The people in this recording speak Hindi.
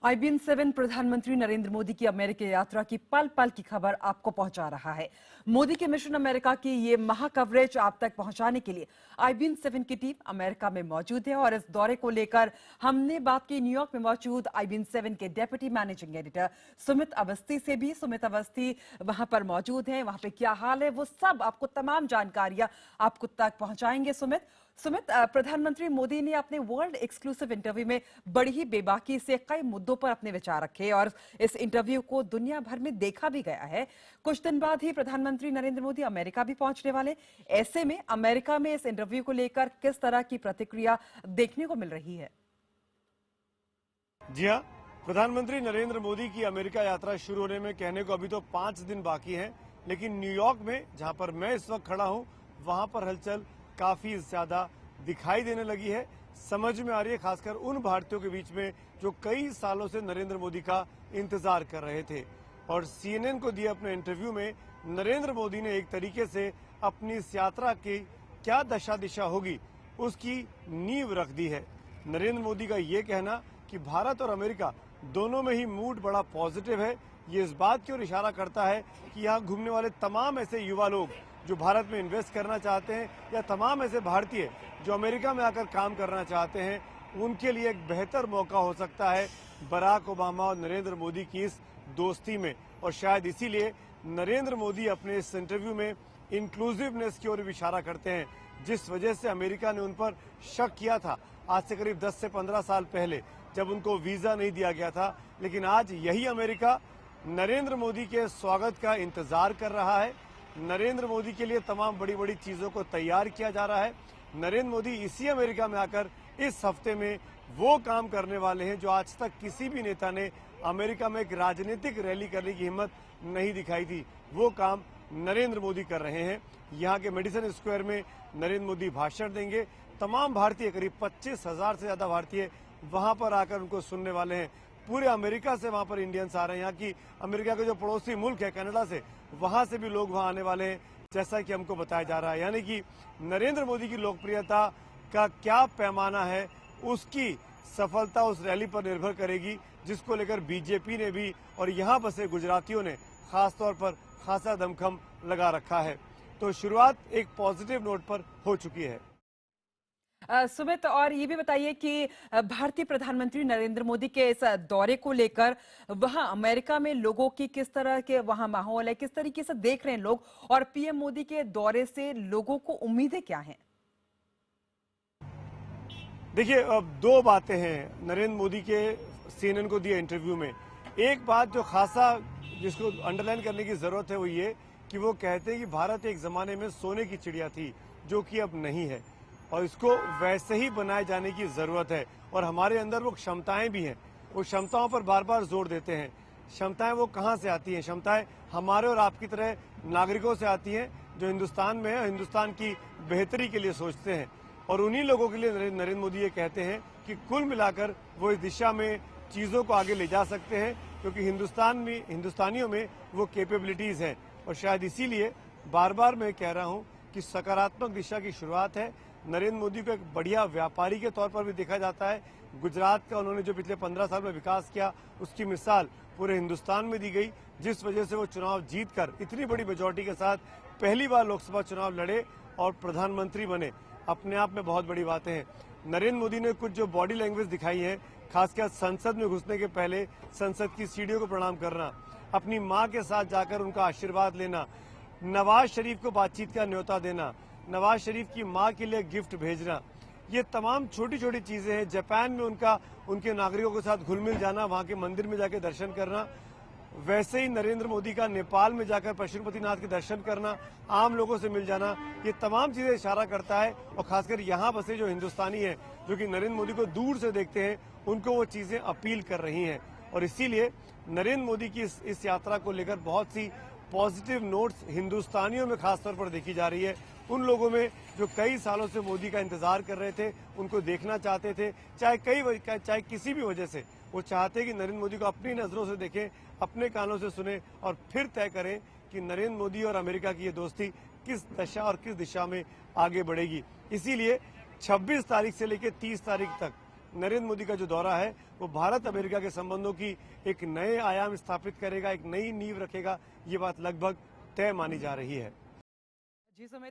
IBN-7 प्रधानमंत्री नरेंद्र मोदी की अमेरिका यात्रा की पल पल की खबर आपको पहुंचा रहा है। मोदी के मिशन अमेरिका की ये महा कवरेज आप तक पहुंचाने के लिए IBN-7 की टीम अमेरिका में मौजूद है और इस दौरे को लेकर हमने बात की न्यूयॉर्क में मौजूद IBN-7 के deputy managing editor Sumit Awasthi से भी। सुमित अवस्थी वहां पर मौजूद हैं, वहां पे क्या हाल है वो सब आपको तमाम जानकारियां आपको तक पहुंचाएंगे। सुमित, प्रधानमंत्री मोदी ने अपने वर्ल्ड एक्सक्लूसिव इंटरव्यू में बड़ी ही बेबाकी से कई मुद्दों पर अपने विचार रखे और इस इंटरव्यू को दुनिया भर में देखा भी गया है। कुछ दिन बाद ही प्रधानमंत्री नरेंद्र मोदी अमेरिका भी पहुंचने वाले। ऐसे में अमेरिका में इस इंटरव्यू को लेकर किस तरह की प्रतिक्रिया देखने को मिल रही है? जी हाँ, प्रधानमंत्री नरेंद्र मोदी की अमेरिका यात्रा शुरू होने में कहने को अभी तो 5 दिन बाकी हैं, लेकिन न्यूयॉर्क में जहां पर मैं इस वक्त खड़ा हूं वहां पर हलचल काफी ज्यादा दिखाई देने लगी है। समझ में आ रही है खासकर उन भारतीयों के बीच में जो कई सालों से नरेंद्र मोदी का इंतजार कर रहे थे और CNN को दिए अपने इंटरव्यू में नरेंद्र मोदी ने एक तरीके से अपनी इस यात्रा की क्या दशा दिशा होगी उसकी नींव रख दी है। नरेंद्र मोदी का ये कहना कि भारत और अमेरिका दोनों में ही मूड बड़ा पॉजिटिव है, ये इस बात की ओर इशारा करता है कि यहाँ घूमने वाले तमाम ऐसे युवा लोग जो भारत में इन्वेस्ट करना चाहते हैं या तमाम ऐसे भारतीय जो अमेरिका में आकर काम करना चाहते हैं, उनके लिए एक बेहतर मौका हो सकता है बराक ओबामा और नरेंद्र मोदी की इस दोस्ती में। और शायद इसीलिए नरेंद्र मोदी अपने इस इंटरव्यू में इंक्लूसिवनेस की ओर भी इशारा करते हैं, जिस वजह से अमेरिका ने उन पर शक किया था आज से करीब 10 से 15 साल पहले जब उनको वीजा नहीं दिया गया था। लेकिन आज यही अमेरिका नरेंद्र मोदी के स्वागत का इंतजार कर रहा है। नरेंद्र मोदी के लिए तमाम बड़ी बड़ी चीजों को तैयार किया जा रहा है। नरेंद्र मोदी इसी अमेरिका में आकर इस हफ्ते में वो काम करने वाले हैं जो आज तक किसी भी नेता ने अमेरिका में एक राजनीतिक रैली करने की हिम्मत नहीं दिखाई थी। वो काम नरेंद्र मोदी कर रहे हैं। यहाँ के मेडिसन स्क्वायर में नरेंद्र मोदी भाषण देंगे। तमाम भारतीय, करीब 25,000 से ज्यादा भारतीय वहां पर आकर उनको सुनने वाले हैं। पूरे अमेरिका से वहां पर इंडियंस आ रहे हैं। यहाँ की अमेरिका के जो पड़ोसी मुल्क है कनाडा से, वहां से भी लोग वहां आने वाले हैं, जैसा कि हमको बताया जा रहा है। यानी कि नरेंद्र मोदी की लोकप्रियता का क्या पैमाना है उसकी सफलता उस रैली पर निर्भर करेगी, जिसको लेकर बीजेपी ने भी और यहाँ बसे गुजरातियों ने खासतौर पर खासा दमखम लगा रखा है। तो शुरुआत एक पॉजिटिव नोट पर हो चुकी है। सुमित, और ये भी बताइए कि भारतीय प्रधानमंत्री नरेंद्र मोदी के इस दौरे को लेकर वहां अमेरिका में लोगों की किस तरह के वहां माहौल है, किस तरीके से देख रहे हैं लोग, और पीएम मोदी के दौरे से लोगों को उम्मीदें क्या हैं? देखिए, अब दो बातें हैं नरेंद्र मोदी के CNN को दिए इंटरव्यू में। एक बात जो खासा जिसको अंडरलाइन करने की जरूरत है वो ये कि वो कहते हैं कि भारत एक जमाने में सोने की चिड़िया थी जो कि अब नहीं है और इसको वैसे ही बनाए जाने की जरूरत है। और हमारे अंदर वो क्षमताएं भी हैं, वो क्षमताओं पर बार बार जोर देते हैं। क्षमताएं वो कहाँ से आती हैं? क्षमताएं हमारे और आपकी तरह नागरिकों से आती हैं जो हिंदुस्तान में है, हिंदुस्तान की बेहतरी के लिए सोचते हैं। और उन्हीं लोगों के लिए नरेंद्र मोदी ये कहते हैं कि कुल मिलाकर वो इस दिशा में चीजों को आगे ले जा सकते हैं, क्योंकि हिंदुस्तानियों में वो कैपेबिलिटीज हैं। और शायद इसीलिए बार बार मैं कह रहा हूँ कि सकारात्मक दिशा की शुरुआत है। नरेंद्र मोदी को एक बढ़िया व्यापारी के तौर पर भी देखा जाता है। गुजरात का उन्होंने जो पिछले 15 साल में विकास किया उसकी मिसाल पूरे हिंदुस्तान में दी गई, जिस वजह से वो चुनाव जीतकर इतनी बड़ी मेजॉरिटी के साथ पहली बार लोकसभा चुनाव लड़े और प्रधानमंत्री बने। अपने आप में बहुत बड़ी बातें हैं। नरेंद्र मोदी ने कुछ जो बॉडी लैंग्वेज दिखाई है, खासकर संसद में घुसने के पहले संसद की सीढ़ियों को प्रणाम करना, अपनी मां के साथ जाकर उनका आशीर्वाद लेना, नवाज शरीफ को बातचीत का न्योता देना, नवाज शरीफ की मां के लिए गिफ्ट भेजना, ये तमाम छोटी छोटी चीजें हैं। जापान में उनके नागरिकों के साथ घुल मिल जाना, वहां के मंदिर में जाकर दर्शन करना, वैसे ही नरेंद्र मोदी का नेपाल में जाकर पशुपतिनाथ के दर्शन करना, आम लोगों से मिल जाना, ये तमाम चीजें इशारा करता है। और खासकर यहाँ बसे जो हिंदुस्तानी हैं जो कि नरेंद्र मोदी को दूर से देखते हैं, उनको वो चीजें अपील कर रही हैं। और इसीलिए नरेंद्र मोदी की इस यात्रा को लेकर बहुत सी पॉजिटिव नोट्स हिंदुस्तानियों में खासतौर पर देखी जा रही है। उन लोगों में जो कई सालों से मोदी का इंतजार कर रहे थे, उनको देखना चाहते थे, चाहे किसी भी वजह से वो चाहते कि नरेंद्र मोदी को अपनी नजरों से देखें, अपने कानों से सुने और फिर तय करें कि नरेंद्र मोदी और अमेरिका की ये दोस्ती किस दशा और किस दिशा में आगे बढ़ेगी। इसीलिए 26 तारीख से लेकर 30 तारीख तक नरेंद्र मोदी का जो दौरा है वो भारत अमेरिका के संबंधों की एक नए आयाम स्थापित करेगा, एक नई नींव रखेगा, ये बात लगभग तय मानी जा रही है। जी समय